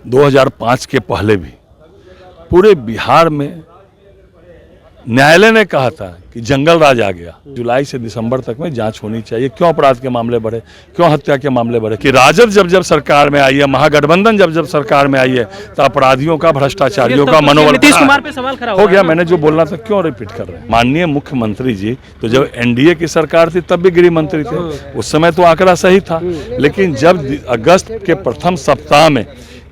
2005 के पहले भी पूरे बिहार में न्यायालय ने कहा था कि जंगल राज आ गया। जुलाई से दिसंबर तक में जांच होनी चाहिए। क्यों अपराध के मामले बढ़े, क्यों हत्या के मामले बढ़े? कि राजद जब सरकार में आई है, महागठबंधन जब सरकार में आई है, तो अपराधियों का, भ्रष्टाचारियों का मनोबल नीतीश कुमार पे सवाल खड़ा हो गया। मैंने जो बोलना था क्यों रिपीट कर रहे हैं? माननीय मुख्यमंत्री जी तो जब एनडीए की सरकार थी तब भी गृह मंत्री थे, उस समय तो आंकड़ा सही था। लेकिन जब अगस्त के प्रथम सप्ताह में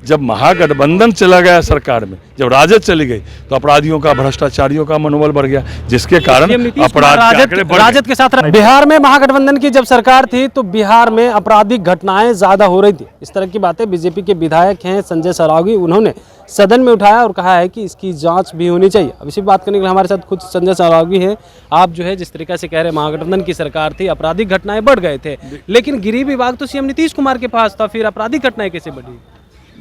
जब महागठबंधन चला गया सरकार में, जब राजद चली गई, तो अपराधियों का, भ्रष्टाचारियों का मनोबल बढ़ गया, जिसके कारण अपराध राजद के साथ बिहार में महागठबंधन की जब सरकार थी तो बिहार में आपराधिक घटनाएं ज्यादा हो रही थी। इस तरह की बातें बीजेपी के विधायक हैं संजय सरावगी, उन्होंने सदन में उठाया और कहा है कि इसकी जांच भी होनी चाहिए। अब इसी बात करने के लिए हमारे साथ खुद संजय सरावगी हैं। आप जो है जिस तरीके से कह रहे महागठबंधन की सरकार थी, आपराधिक घटनाएं बढ़ गए थे, लेकिन गृह विभाग तो सीएम नीतीश कुमार के पास था, फिर आपराधिक घटनाएं कैसे बढ़ी?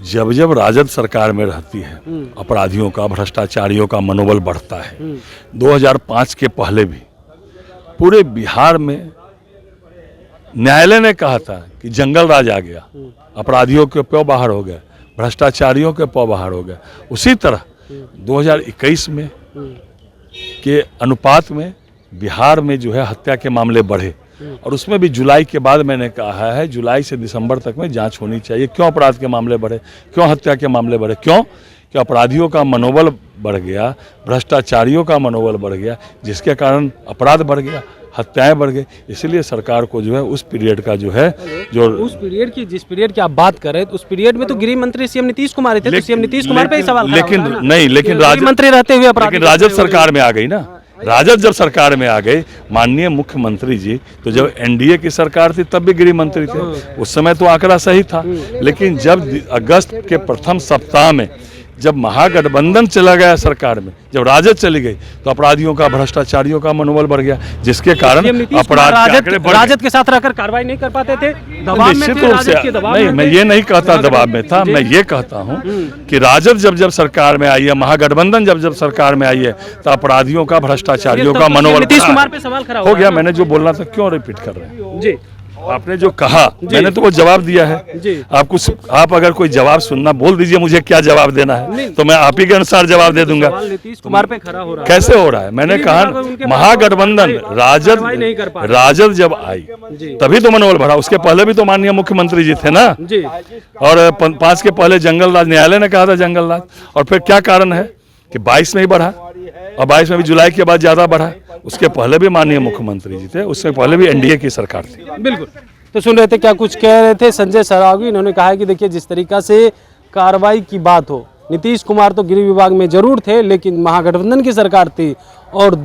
जब राजद सरकार में रहती है, अपराधियों का, भ्रष्टाचारियों का मनोबल बढ़ता है। 2005 के पहले भी पूरे बिहार में न्यायालय ने कहा था कि जंगल राज आ गया, अपराधियों के प्यो बाहर हो गए, भ्रष्टाचारियों के प्यो बाहर हो गए। उसी तरह 2021 में के अनुपात में बिहार में जो है हत्या के मामले बढ़े, और उसमें भी जुलाई के बाद मैंने कहा है जुलाई से दिसंबर तक में जांच होनी चाहिए। क्यों अपराध के मामले बढ़े, क्यों हत्या के मामले बढ़े? क्यों कि अपराधियों का मनोबल बढ़ गया, भ्रष्टाचारियों का मनोबल बढ़ गया, जिसके कारण अपराध बढ़ गया, हत्याएं बढ़ गई। इसलिए सरकार को जो है उस पीरियड का जो है उस पीरियड की, जिस पीरियड की आप बात कर रहे हैं, उस पीरियड में तो गृह मंत्री सीएम नीतीश कुमार थे, तो सीएम नीतीश कुमार पे ही सवाल। लेकिन मंत्री रहते हुए राजद सरकार में आ गई ना। राजद जब सरकार में आ गई, माननीय मुख्यमंत्री जी तो जब एनडीए की सरकार थी तब भी गृह मंत्री थे, उस समय तो आंकड़ा सही था। लेकिन जब अगस्त के प्रथम सप्ताह में जब महागठबंधन चला गया सरकार में, जब राजद चली गई, तो अपराधियों का, भ्रष्टाचारियों का मनोबल बढ़ गया, जिसके कारण अपराध राजद के साथ रहकर कार्रवाई नहीं कर पाते थे, दबाव में थे, राजद के दबाव में। नहीं, मैं ये नहीं कहता दबाव में था, मैं ये कहता हूँ कि राजद जब सरकार में आई है, महागठबंधन जब सरकार में आई है, तो अपराधियों का, भ्रष्टाचारियों का मनोबल नीतीश कुमार पे सवाल खड़ा हो गया। मैंने जो बोलना था क्यों रिपीट कर रहे हैं? जी, आपने जो कहा मैंने तो वो जवाब दिया है। आप अगर कोई जवाब सुनना बोल दीजिए, मुझे क्या जवाब देना है, तो मैं आप ही के अनुसार जवाब दे दूंगा। नीतीश कुमार पे खड़ा हो रहा है, कैसे हो रहा है? मैंने कहा महागठबंधन राजद जब आई तभी तो मनोबल बढ़ा, उसके पहले भी तो माननीय मुख्यमंत्री जी थे ना। और 5 के पहले जंगल राज, न्यायालय ने कहा था जंगल राज, और फिर क्या कारण है कि 22 में ही बढ़ा, और 22 में भी जुलाई के बाद ज्यादा बढ़ा। उसके पहले भी माननीय मुख्यमंत्री जी थे, उससे पहले भी एनडीए की सरकार थी। बिल्कुल। तो सुन रहे थे क्या कुछ कह रहे थे संजय सरावगी। इन्होंने कहा कि देखिए जिस तरीका से कार्रवाई की बात हो, नीतीश कुमार तो गृह विभाग में जरूर थे, लेकिन महागठबंधन की सरकार थी, और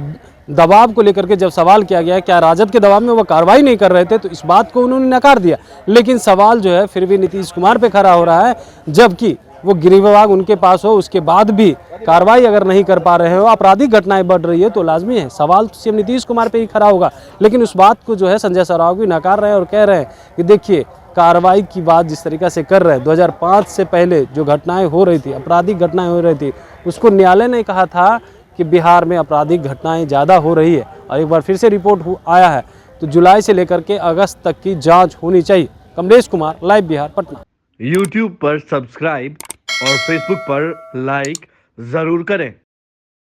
दबाव को लेकर के जब सवाल किया गया क्या राजद के दबाव में वो कार्रवाई नहीं कर रहे थे, तो इस बात को उन्होंने नकार दिया। लेकिन सवाल जो है फिर भी नीतीश कुमार पे खड़ा हो रहा है, जबकि वो गृह विभाग उनके पास हो, उसके बाद भी कार्रवाई अगर नहीं कर पा रहे हो, आपराधिक घटनाएं बढ़ रही है, तो लाजमी है सवाल सीएम नीतीश कुमार पे ही खड़ा होगा। लेकिन उस बात को जो है संजय सरावगी नकार रहे हैं और कह रहे हैं कि देखिए कार्रवाई की बात जिस तरीके से कर रहे हैं, 2005 से पहले जो घटनाएं हो रही थी, आपराधिक घटनाएं हो रही थी, उसको न्यायालय ने कहा था कि बिहार में आपराधिक घटनाएं ज़्यादा हो रही है, और एक बार फिर से रिपोर्ट आया है, तो जुलाई से लेकर के अगस्त तक की जाँच होनी चाहिए। कमलेश कुमार, लाइव बिहार, पटना। YouTube पर सब्सक्राइब और Facebook पर लाइक जरूर करें।